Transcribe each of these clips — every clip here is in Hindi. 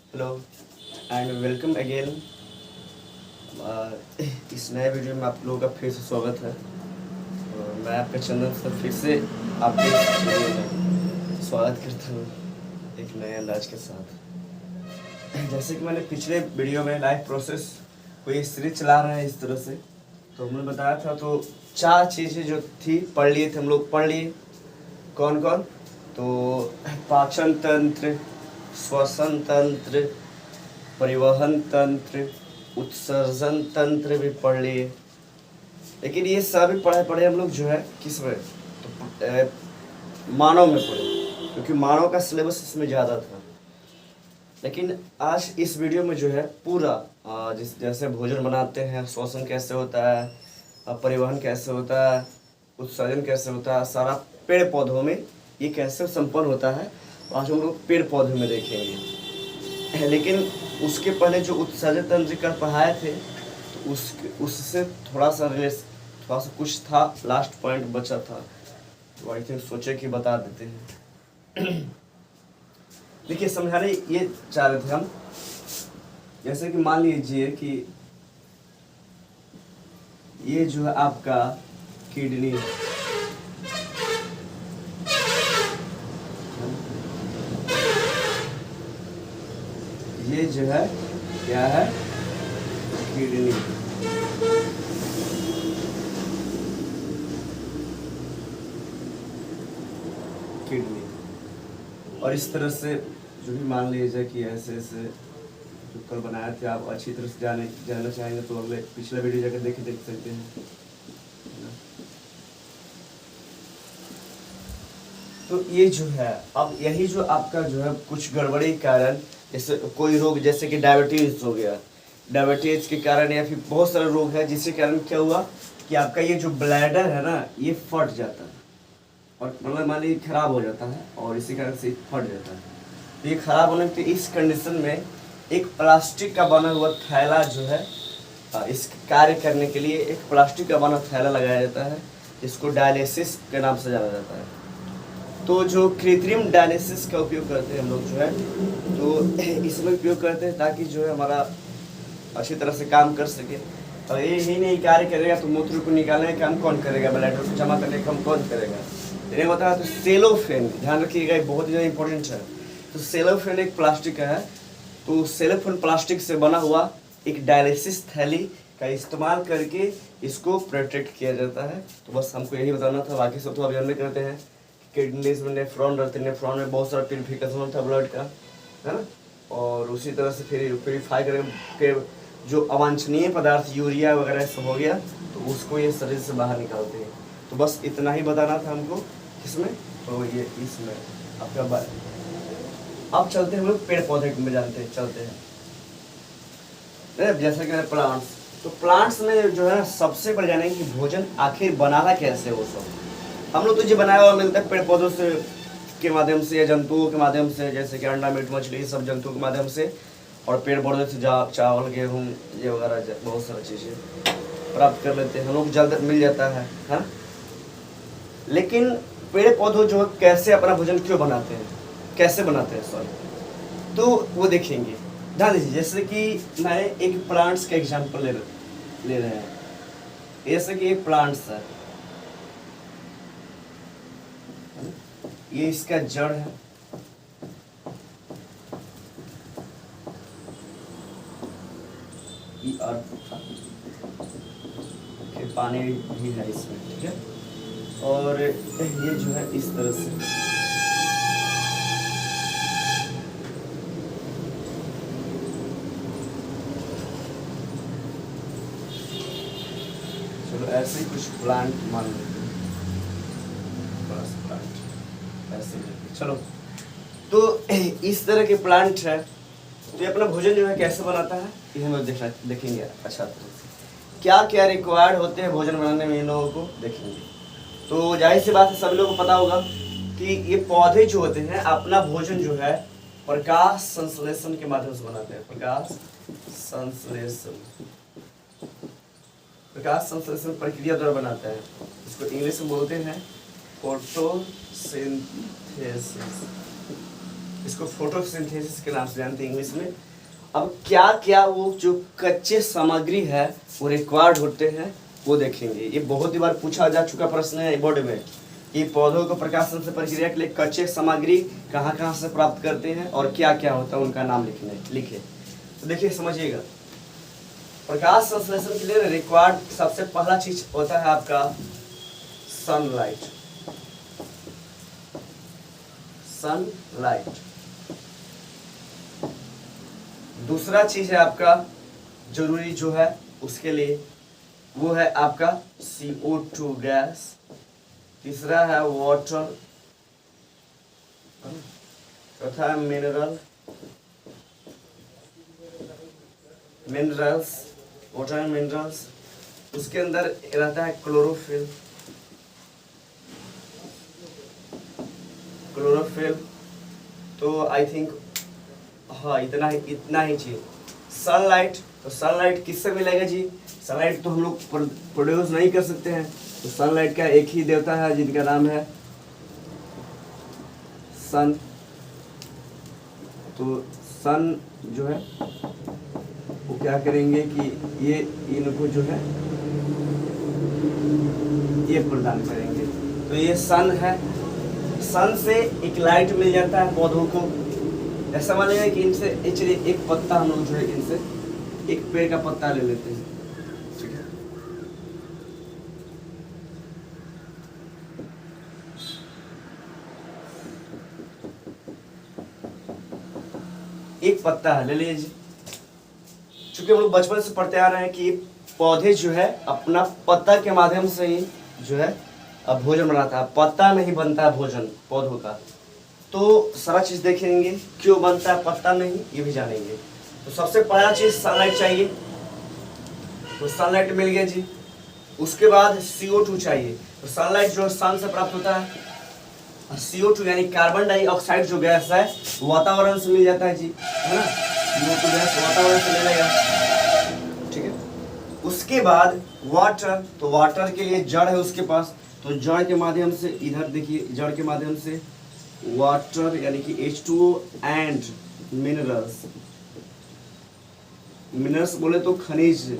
Hello and welcome again. इस नए वीडियो में आप लोगों का फिर से स्वागत है। और मैं आपका चंदन सर फिर से आपके इस वीडियो में स्वागत करता हूँ एक नए अंदाज के साथ। जैसे कि मैंने पिछले वीडियो में लाइफ प्रोसेस कोई सीरीज चला रहा है इस तरह से, तो हमने बताया था। तो 4 चीज़ें जो थी पढ़ लिए थे हम लोग। पढ़ लिए कौन कौन? तो पाचन तंत्र, श्वसन तंत्र, परिवहन तंत्र, उत्सर्जन तंत्र भी पढ़ लिए। लेकिन ये सभी पढ़े हम लोग जो है किस में, तो मानव में पढ़े, क्योंकि मानव का सिलेबस इसमें ज़्यादा था। लेकिन आज इस वीडियो में जो है पूरा जैसे भोजन बनाते हैं, श्वसन कैसे होता है, परिवहन कैसे होता है, उत्सर्जन कैसे होता है, सारा पेड़ पौधों में ये कैसे संपन्न होता है, आज हम लोग पेड़ पौधों में देखेंगे। लेकिन उसके पहले जो उत्सर्जन तंत्र का पढ़ाए थे, तो उससे थोड़ा सा कुछ था, लास्ट पॉइंट बचा था, तो आई थिंक सोचे कि बता देते हैं। देखिए, समझाने ये चाह रहे थे हम, जैसे कि मान लीजिए कि ये जो है आपका किडनी, ये जो है क्या है? किडनी। किडनी। और इस तरह से जो भी मान लीजिए कि ऐसे ऐसे जो कल बनाए थे, आप अच्छी तरह से जानना चाहेंगे तो अगले पिछले वीडियो जाकर देख सकते हैं। तो ये जो है, अब यही जो आपका जो है कुछ गड़बड़ी के कारण, जैसे कोई रोग जैसे कि डायबिटीज हो गया, डायबिटीज के कारण या फिर बहुत सारे रोग है जिसके कारण क्या हुआ कि आपका ये जो ब्लैडर है ना, ये फट जाता है और मतलब मान लीजिए खराब हो जाता है, और इसी कारण से फट जाता है। तो ये खराब होने के इस कंडीशन में एक प्लास्टिक का बना हुआ थैला जो है, इस कार्य करने के लिए एक प्लास्टिक का बना थैला लगाया जाता है, जिसको डायलिसिस के नाम से जाना जाता है। तो जो कृत्रिम डायलिसिस का उपयोग करते हैं हम लोग जो है, तो इसमें उपयोग करते हैं ताकि जो है हमारा अच्छी तरह से काम कर सके। और ये ही नहीं कार्य करेगा तो मूत्र को निकालने का काम कौन करेगा, ब्लैडर को जमा करने का काम कौन करेगा? इन्हें होता है। तो सेलोफेन, ध्यान रखिएगा, ये बहुत ही ज़्यादा इंपॉर्टेंट है। तो सेलोफेन एक प्लास्टिक का है, तो सेलोफेन प्लास्टिक से बना हुआ एक डायलिसिस थैली का इस्तेमाल करके इसको प्रोटेक्ट किया जाता है। तो बस हमको यही बताना था, बाकी सब तो आप जानते करते हैं। किडनीज में नेफ्रॉन रहते हैं, नेफ्रॉन में बहुत सारा प्यूरिफिकेशन होता है ब्लड का, है ना। और उसी तरह से फिर प्योरीफाई करके जो अवांछनीय पदार्थ यूरिया वगैरह सब हो गया, तो उसको ये शरीर से बाहर निकालते हैं। तो बस इतना ही बताना था हमको किसमें, तो ये इसमें आपका अब चलते हैं हम लोग पेड़ पौधे में, जानते हैं चलते हैं। जैसा कि प्लांट्स, तो प्लांट्स में जो है सबसे पहले जानेंगे कि भोजन आखिर बनाना कैसे हो। सब हम लोग तो जो बनाया हुआ मिलता है पेड़ पौधों से के माध्यम से या जंतुओं के माध्यम से, जैसे कि अंडा, मीट, मछली, सब जंतुओं के माध्यम से, और पेड़ पौधे से चावल, गेहूँ, ये वगैरह बहुत सारी चीज़ें प्राप्त कर लेते हैं हम लोग, जल्द मिल जाता है, हाँ। लेकिन पेड़ पौधों जो कैसे अपना भोजन क्यों बनाते हैं, कैसे बनाते हैं सॉरी, तो वो देखेंगे। ध्यान दीजिए, जैसे कि मैं एक प्लांट्स का एग्जाम्पल ले रहे हैं। जैसे कि एक प्लांट्स है, ये इसका जड़ है, ये अर्थ था, फिर पानी भी है इसमें, ठीक है। और ये जो है इस तरह से, चलो ऐसे ही कुछ प्लांट मान लेते हैं, बस प्लांट ऐसे चलो। तो इस तरह के प्लांट है, तो ये अपना भोजन जो है कैसे बनाता है, ये हम लोग देखेंगे अच्छा तरह से। क्या क्या रिक्वायर्ड होते हैं भोजन बनाने में, इन लोगों को देखेंगे। तो जाहिर सी बात है, सभी लोगों को पता होगा कि ये पौधे जो होते हैं अपना भोजन जो है प्रकाश संश्लेषण के माध्यम से बनाते हैं। प्रकाश संश्लेषण, प्रकाश संश्लेषण प्रक्रिया द्वारा बनाते हैं। इसको इंग्लिश में बोलते हैं फोटोसिंथेसिस। इसको फोटोसिंथेसिस के नाम से जानते हैं इंग्लिश में। अब क्या क्या वो जो कच्चे सामग्री है वो रिक्वायर्ड होते हैं वो देखेंगे। ये बहुत ही बार पूछा जा चुका प्रश्न है बोर्ड में कि पौधों को प्रकाश संश्लेषण प्रक्रिया के लिए कच्चे सामग्री कहाँ कहाँ से प्राप्त करते हैं और क्या क्या होता है उनका नाम लिखे। तो देखिए समझिएगा, प्रकाश संश्लेषण के लिए रिक्वायर्ड सबसे पहला चीज होता है आपका सनलाइट। सनलाइट। दूसरा चीज है आपका जरूरी जो है उसके लिए वो है आपका CO2 गैस। तीसरा है वाटर। चौथा है मिनरल्स, वाटर एंड मिनरल्स। उसके अंदर रहता है क्लोरोफिल। तो आई थिंक हाँ इतना ही चाहिए। सनलाइट, तो सनलाइट किससे मिलेगा जी? सनलाइट तो हम लोग प्रोड्यूस नहीं कर सकते हैं, तो सनलाइट का एक ही देवता है जिनका नाम है सन। तो सन जो है वो क्या करेंगे कि ये इनको जो है ये प्रदान करेंगे। तो ये सन है, सन से एक लाइट मिल जाता है पौधों को। ऐसा मानेगा कि इनसे चलिए एक पत्ता हम लोग जो है इनसे एक पेड़ का पत्ता ले लेते हैं, ठीक है। एक पत्ता है, ले लीजिए। चूंकि हम लोग बचपन से पढ़ते आ रहे हैं कि पौधे जो है अपना पत्ता के माध्यम से ही जो है अब भोजन बनाता है, पत्ता नहीं बनता है भोजन पौधों का। तो सारा चीज देखेंगे क्यों बनता है पत्ता नहीं, ये भी जानेंगे। तो सबसे पहला चीज सनलाइट चाहिए, तो सनलाइट मिल गया जी। उसके बाद CO2 चाहिए, तो सनलाइट जो सन से प्राप्त होता है। CO2 यानी कार्बन डाइऑक्साइड जो गैस है वातावरण से मिल जाता है जी, है ना। CO2 गैस वातावरण से ले लेगा, ठीक है। उसके बाद वाटर, तो वाटर के लिए जड़ है उसके पास, तो जड़ के माध्यम से इधर देखिए, जड़ के माध्यम से वाटर यानी कि H2O एंड मिनरल्स। मिनरल्स बोले तो खनिज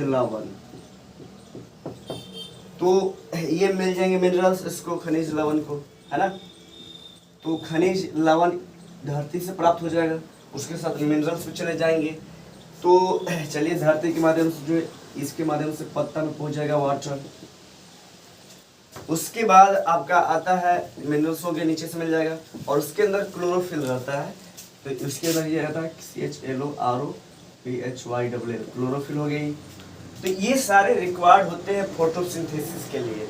लवण, तो ये मिल जाएंगे मिनरल्स इसको, खनिज लवण को, है ना। तो खनिज लवण धरती से प्राप्त हो जाएगा, उसके साथ मिनरल्स भी चले जाएंगे। तो चलिए धरती के माध्यम से जो है इसके माध्यम से पत्ता में पहुंच जाएगा वाटर। उसके बाद आपका आता है मिनरल्सों के नीचे से मिल जाएगा, और उसके अंदर क्लोरोफिल रहता है। तो इसके अंदर ये रहता है CHLOROPHYLL, क्लोरोफिल हो गई। तो ये सारे रिक्वायर्ड होते हैं फोटोसिंथेसिस के लिए,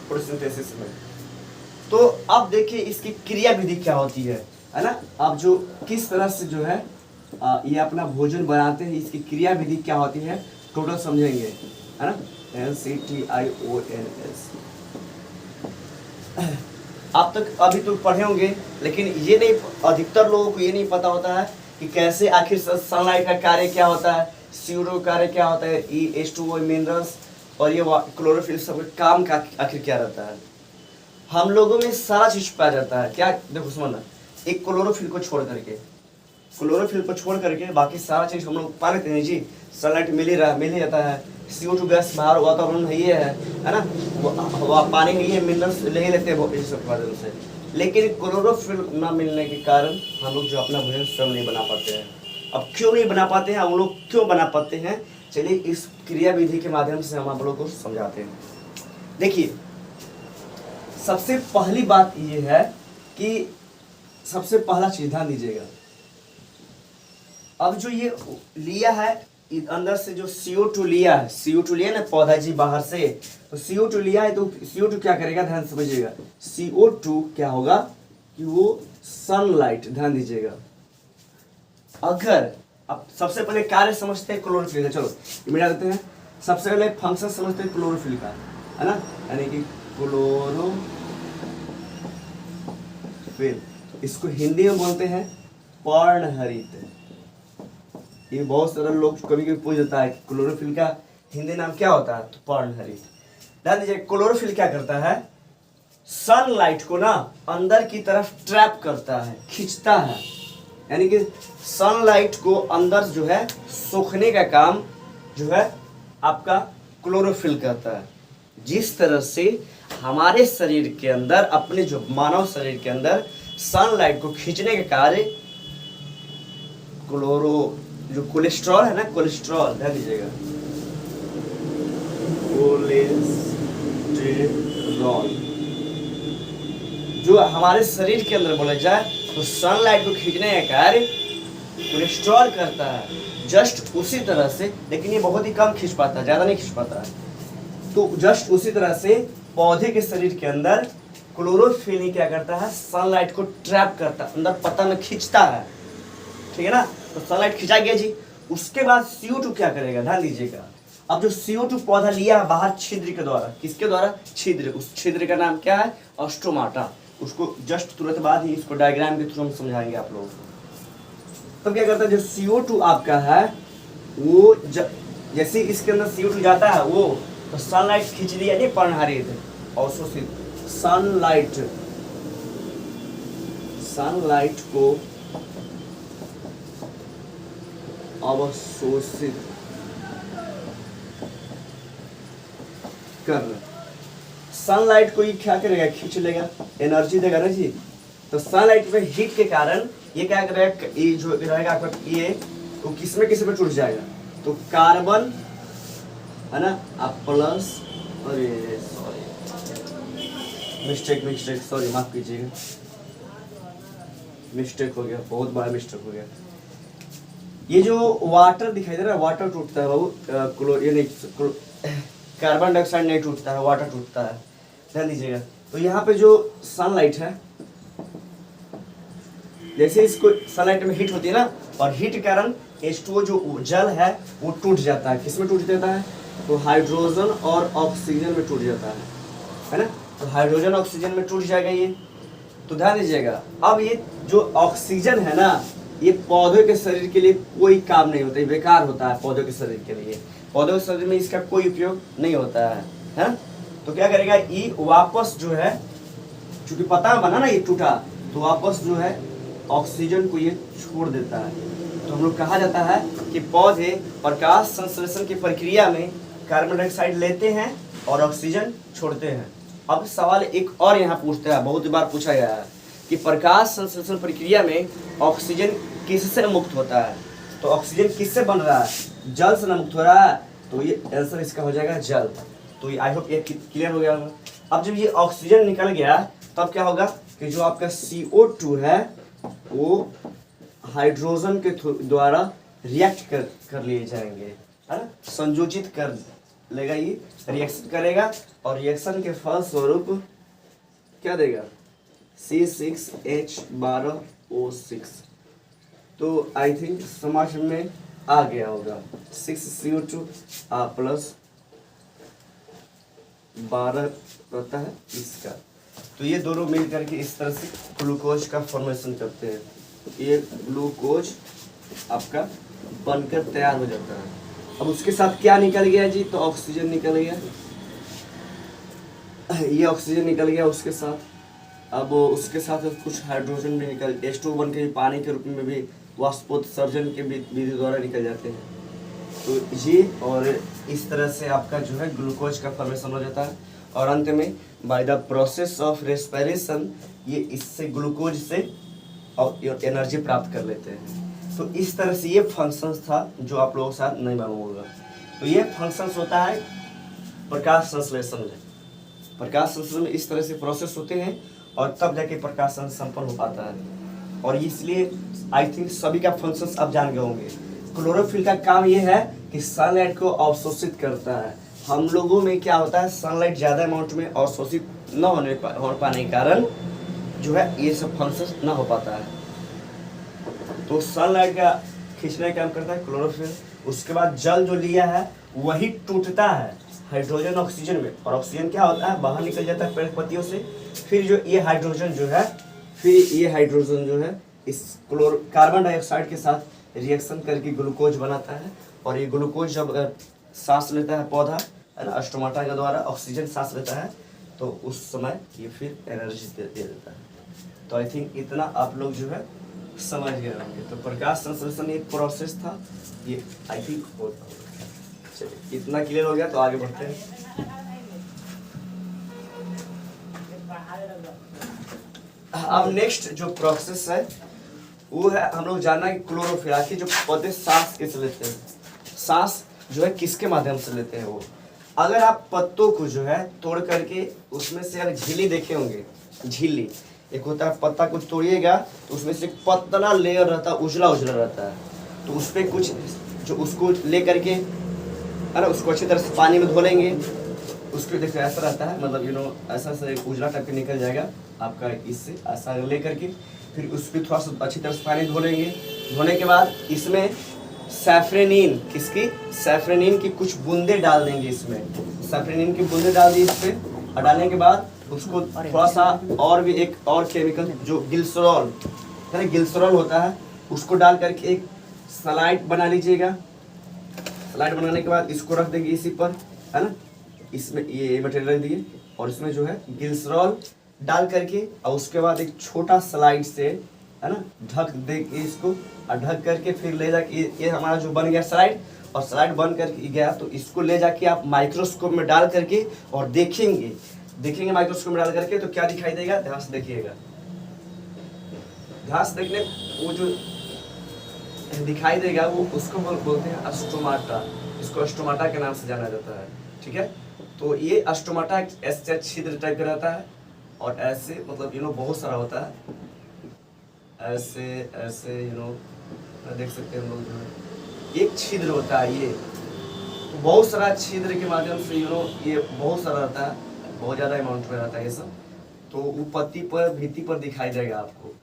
फोटोसिंथेसिस में। तो अब देखिए इसकी क्रिया विधि क्या होती है ना। अब जो किस तरह से जो है ये अपना भोजन बनाते हैं, इसकी क्रिया विधि क्या होती है टोटल समझेंगे, है ना। LCTIONS आप तक अभी तो पढ़े होंगे, लेकिन ये नहीं, अधिकतर लोगों को ये नहीं पता होता है कि कैसे आखिर सनलाइट का कार्य क्या होता है, CO2 कार्य क्या होता है, H2O मिनरल्स और ये क्लोरोफिल सब काम का आखिर क्या रहता है। हम लोगों में सारा चीज पाया जाता है क्या, देखो समझना, एक क्लोरोफिल को छोड़ करके बाकी सारा चीज हम लोग पा लेते हैं जी। सनलाइट मिल ही जाता है, CO2 गैस बाहर वातावरण है, ये है ना, वो पानी नहीं है, मिनरल्स ले ही लेते हैं इस सब माध्यम से। लेकिन क्लोरोफिल ना मिलने के कारण हम लोग जो अपना भोजन स्वयं नहीं बना पाते हैं। अब क्यों नहीं बना पाते हैं, हम लोग क्यों बना पाते हैं, चलिए इस क्रिया विधि के माध्यम से हम आप लोग को समझाते हैं। देखिए सबसे पहली बात ये है कि सबसे पहला चीज ध्यान दीजिएगा, अब जो ये लिया है अंदर से जो CO2 लिया है, CO2 लिया ना पौधा जी बाहर से, तो CO2 लिया है, तो CO2 क्या करेगा, ध्यान समझिएगा। CO2 क्या होगा कि वो सनलाइट, ध्यान दीजिएगा। अगर अब सबसे पहले कार्य समझते हैं क्लोरोफिल का, चलो मिटा देते हैं। सबसे पहले फंक्शन समझते हैं क्लोरोफिल का, है ना, यानी कि क्लोरोफिल, इसको हिंदी में बोलते हैं पर्णहरित। ये बहुत सारे लोग कभी कभी पूछ देता है क्लोरोफिल का हिंदी नाम क्या होता है, तो पर्णहरित। ध्यान दीजिए क्लोरोफिल क्या करता है, सनलाइट को ना अंदर की तरफ ट्रैप करता है, खींचता है। यानी कि सनलाइट को अंदर जो है सोखने का काम जो है आपका क्लोरोफिल करता है। जिस तरह से हमारे शरीर के अंदर, अपने जो मानव शरीर के अंदर सनलाइट को खींचने का कार्य जो कोलेस्ट्रॉल है ना, कोलेस्ट्रॉल ध्यान दीजिएगा, कोलेस्टेरॉल जो हमारे शरीर के अंदर बोला जाए तो सनलाइट को खींचने का कार्य कोलेस्ट्रॉल करता है। जस्ट उसी तरह से, लेकिन ये बहुत ही कम खींच पाता है, ज्यादा नहीं खींच पाता है। तो जस्ट उसी तरह से पौधे के शरीर के अंदर क्लोरोफिल क्या करता है, सनलाइट को ट्रैप करता है, अंदर पता में खींचता है। ठीक है ना, तो सनलाइट खिंचा गया जी। उसके बाद CO2 क्या करेगा, ध्यान दीजिएगा। अब जो CO2 पौधा लिया है बाहर छिद्र के द्वारा, किसके द्वारा, छिद्र, उस छिद्र का नाम क्या है, ऑस्टोमाटा। उसको जस्ट तुरंत बाद ही इसको डायग्राम के थ्रू हम समझाएंगे आप लोगों को। तब क्या करता है, जो CO2 आपका है वो जैसे इसके अंदर CO2 जाता है वो तो सनलाइट खींच लिया नहीं, पर्णहरित अवशोषित सनलाइट को अवशोषित कर, सनलाइट को ये क्या करेगा, खींच लेगा, एनर्जी देगा ना जी। तो सनलाइट में हीट के कारण ये क्या करेगा, ये जो रहेगा आपका ये तो किसमें टूट जाएगा, तो कार्बन है ना, आप प्लस, अरे सॉरी मिस्टेक सॉरी माफ कीजिएगा, मिस्टेक हो गया, बहुत बड़ा मिस्टेक हो गया। ये जो वाटर दिखाई दे रहा है, वाटर टूटता है बाबू, कार्बन डाइऑक्साइड नहीं टूटता है, वाटर टूटता है, ध्यान दीजिएगा। तो यहाँ पे जो सनलाइट है, जैसे इसको सनलाइट में हीट होती है ना, और हीट के कारण H2O जो जल है वो टूट जाता है। किसमें टूट जाता है, तो हाइड्रोजन और ऑक्सीजन में टूट जाता है ना। तो हाइड्रोजन ऑक्सीजन में टूट जाएगा ये। तो ध्यान दीजिएगा, अब ये जो ऑक्सीजन है ना, ये पौधों के शरीर के लिए कोई काम नहीं होता, ये बेकार होता है पौधों के शरीर के लिए। पौधों के शरीर में इसका कोई उपयोग नहीं होता है। तो क्या करेगा, ये वापस जो है, चूंकि पता बना ना ये टूटा, तो वापस जो है ऑक्सीजन को ये छोड़ देता है। तो हम लोग कहा जाता है कि पौधे प्रकाश संश्लेषण की प्रक्रिया में कार्बन डाइऑक्साइड लेते हैं और ऑक्सीजन छोड़ते हैं। अब सवाल एक और यहाँ पूछता है, बहुत बार पूछा गया है कि प्रकाश संश्लेषण प्रक्रिया में ऑक्सीजन किससे मुक्त होता है, तो ऑक्सीजन किससे बन रहा है, जल से ना मुक्त हो रहा है। तो ये आंसर इसका हो जाएगा जल। तो ये आई होप ये क्लियर हो गया होगा। अब जब ये ऑक्सीजन निकल गया तब क्या होगा कि जो आपका CO2 है वो हाइड्रोजन के द्वारा रिएक्ट कर लिए जाएंगे, है ना, संयोजित कर लेगा, ये रिएक्शन करेगा और रिएक्शन के फलस्वरूप क्या देगा, C6H12O6। तो आई थिंक समझ में आ गया होगा। 6CO2 प्लस 12 रहता है इसका। तो ये दोनों मिल करके इस तरह से ग्लूकोज का फॉर्मेशन करते हैं। ये ग्लूकोज आपका बनकर तैयार हो जाता है। अब उसके साथ क्या निकल गया जी, तो ऑक्सीजन निकल गया, ये ऑक्सीजन निकल गया उसके साथ। अब उसके साथ कुछ हाइड्रोजन भी निकल, H2O बन के पानी के रूप में भी वाष्पोत्सर्जन के विधि द्वारा निकल जाते हैं। तो ये और इस तरह से आपका जो है ग्लूकोज का फॉर्मेशन हो जाता है और अंत में by the process of respiration ये इससे ग्लूकोज से और एनर्जी प्राप्त कर लेते हैं। तो इस तरह से ये फंक्शंस था जो आप लोगों के साथ नहीं मालूम होगा। तो ये फंक्शंस होता है प्रकाश संश्लेषण में। प्रकाश संश्लेषण में इस तरह से प्रोसेस होते हैं और तब जाके प्रकाश संपन्न हो पाता है। और इसलिए आई थिंक सभी का फंक्शंस आप जान गए होंगे। क्लोरोफिल का काम ये है कि सनलाइट को अवशोषित करता है। हम लोगों में क्या होता है, सनलाइट ज़्यादा अमाउंट में अवशोषित न हो पाने के कारण जो है ये सब फंक्शंस ना हो पाता है। तो सनलाइट का खींचने का काम करता है क्लोरोफिल। उसके बाद जल जो लिया है वही टूटता है हाइड्रोजन ऑक्सीजन में, और ऑक्सीजन क्या होता है, बाहर निकल जाता है पेड़ पत्तियों से। फिर जो ये हाइड्रोजन जो है इस कार्बन डाइऑक्साइड के साथ रिएक्शन करके ग्लूकोज बनाता है। और ये ग्लूकोज जब सांस लेता है पौधा, है ना, स्टोमाटा के द्वारा ऑक्सीजन सांस लेता है, तो उस समय ये फिर एनर्जी दे देता है। तो आई थिंक इतना आप लोग जो है समझ गए होंगे। तो प्रकाश संश्लेषण एक प्रोसेस था, ये आई थिंक होता होगा। चलिए इतना क्लियर हो गया, तो आगे बढ़ते हैं। अब नेक्स्ट जो प्रोसेस है वो है हम लोग जानना कि क्लोरोफिल, आखिर जो पौधे सांस किस लेते हैं, सांस जो है किसके माध्यम से लेते हैं वो। अगर आप पत्तों को जो है तोड़ करके उसमें से अगर झिल्ली देखे होंगे, झिल्ली एक होता है, पत्ता कुछ तोड़िएगा तो उसमें से पतला लेयर रहता है, उजला उजला रहता है, तो उस पर कुछ जो उसको ले करके है ना उसको अच्छी तरह से पानी में धो लेंगे। उसको देखो ऐसा रहता है, मतलब ऐसा से उजला टाइप के निकल जाएगा आपका, इससे ऐसा ले करके फिर उस पर थोड़ा सा अच्छी तरह से पानी धो लेंगे। धोने के बाद इसमें सैफ्रेनिन, किसकी, सैफ्रेनिन की कुछ बूंदे डाल देंगे इसमें, सैफ्रेनिन की बूंदे डाल दी इस पर, और डालने के बाद उसको थोड़ा सा और भी एक और केमिकल जो ग्लिसरॉल है ना, ग्लिसरॉल होता है, उसको डाल करके एक स्लाइड बना लीजिएगा। स्लाइड बनाने के बाद इसको रख देंगे इसी पर, है ना, इसमें ये मटेरियल रख दिए और इसमें जो है ग्लिसरॉल डाल करके, और उसके बाद एक छोटा स्लाइड से है ना ढक देंगे इसको, और ढक करके फिर ले जाके ये हमारा जो बन गया स्लाइड, और स्लाइड बन करके गया तो इसको ले जाके आप माइक्रोस्कोप में डाल करके और देखेंगे माइक्रोस्कोप में डाल करके तो क्या दिखाई देगा, ध्यान से देखिएगा। ध्यान से देखने वो जो दिखाई देगा वो उसको बोलते हैं अस्टोमाटा, इसको अस्टोमाटा के नाम से जाना जाता है, ठीक है। तो ये अस्टोमाटा ऐसे छिद्र टाइप का रहता है, और ऐसे मतलब बहुत सारा होता है, ऐसे ऐसे देख सकते हैं हम लोग जो है एक छिद्र होता है ये, तो बहुत सारा छिद्र के माध्यम से ये बहुत सारा रहता है, बहुत ज़्यादा अमाउंट में रहता है ये सब, तो वो पत्ती पर भित्ति पर दिखाई देगा आपको।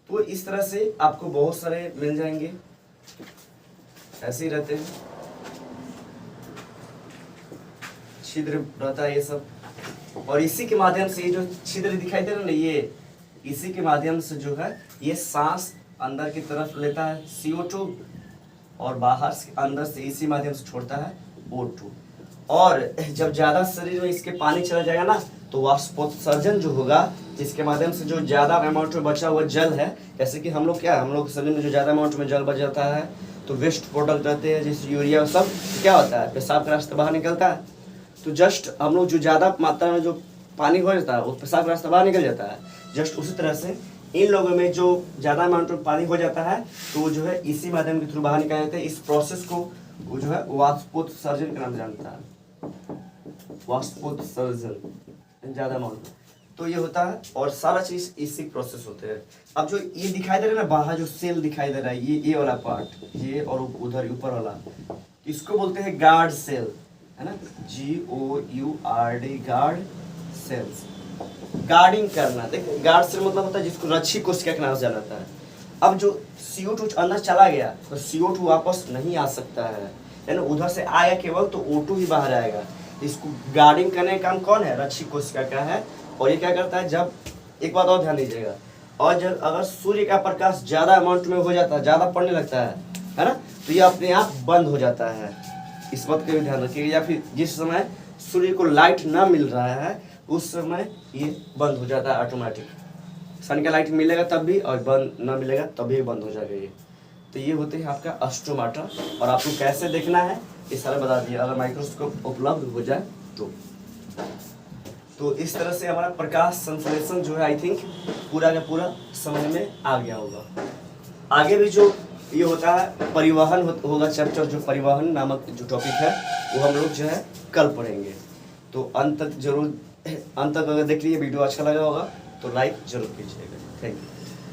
तो इस तरह से आपको बहुत सारे मिल जाएंगे, ऐसे ही रहते हैं, छिद्र रहता है ये सब, और इसी के माध्यम से ये जो छिद्र दिखाई दे रहा है ना, ये इसी के माध्यम से जो है ये सांस अंदर की तरफ लेता है CO2, और बाहर से अंदर से इसी माध्यम से छोड़ता है O2। और जब ज़्यादा शरीर में इसके पानी चला जाएगा ना, तो वाष्पोत्सर्जन जो होगा, जिसके माध्यम से जो ज़्यादा अमाउंट में बचा हुआ जल है, जैसे कि हम लोग शरीर में जो ज़्यादा अमाउंट में जल बच जाता है तो वेस्ट प्रोडक्ट रहते हैं जैसे यूरिया सब, क्या होता है पेशाब के रास्ते बाहर निकलता है। तो जस्ट हम लोग जो ज़्यादा मात्रा में जो पानी हो जाता है वो पेशाब का रास्ता बाहर निकल जाता है। जस्ट उसी तरह से इन लोगों में जो ज़्यादा अमाउंट में पानी हो जाता है तो वो जो है इसी माध्यम के थ्रू बाहर निकल जाते हैं। इस प्रोसेस को वो जो है वाष्पोत्सर्जन के नाम से जानता है, वाष्पोत्सर्जन ज़्यादा अमाउंट। तो ये होता है और सारा चीज़ इसी प्रोसेस होते हैं। अब जो ये दिखाई दे रहा है ना बाहर जो सेल दिखाई दे रहा है, ये वाला पार्ट, ये और उधर ऊपर वाला, इसको बोलते हैं गार्ड सेल, है ना, GOURD, गार्ड सेल्स। गार्डिंग करना, देखिए गार्ड सेल मतलब होता है जिसको रक्षी कोशिका के नाम से जाना जाता है। अब जो CO2 अंदर चला गया तो CO2 वापस नहीं आ सकता है ना, उधर से आया केवल तो O2 ही बाहर आएगा। इसको गार्डिंग करने का काम कौन है, रक्षी कोशिका का है। और ये क्या करता है, जब एक बात और ध्यान दीजिएगा, और जब अगर सूर्य का प्रकाश ज़्यादा अमाउंट में हो जाता है, ज़्यादा पड़ने लगता है ना, तो ये अपने आप बंद हो जाता है। इस बात का भी ध्यान रखिएगा। या फिर जिस समय सूर्य को लाइट ना मिल रहा है उस समय ये बंद हो जाता है ऑटोमेटिक। सन का लाइट मिलेगा तब भी, और बंद ना मिलेगा तभी बंद हो जाएगा ये। तो ये होते हैं आपका अस्टोमाटा। और आपको कैसे देखना है ये सारा बता दिया, अगर माइक्रोस्कोप उपलब्ध हो जाए तो इस तरह से हमारा प्रकाश संश्लेषण जो है आई थिंक पूरा का पूरा समझ में आ गया होगा। आगे भी जो ये होता है परिवहन होगा चैप्टर, जो परिवहन नामक जो टॉपिक है वो हम लोग जो है कल पढ़ेंगे। तो अंत तक अगर देख लीजिए, वीडियो अच्छा लगा होगा तो लाइक जरूर कीजिएगा। Thank you.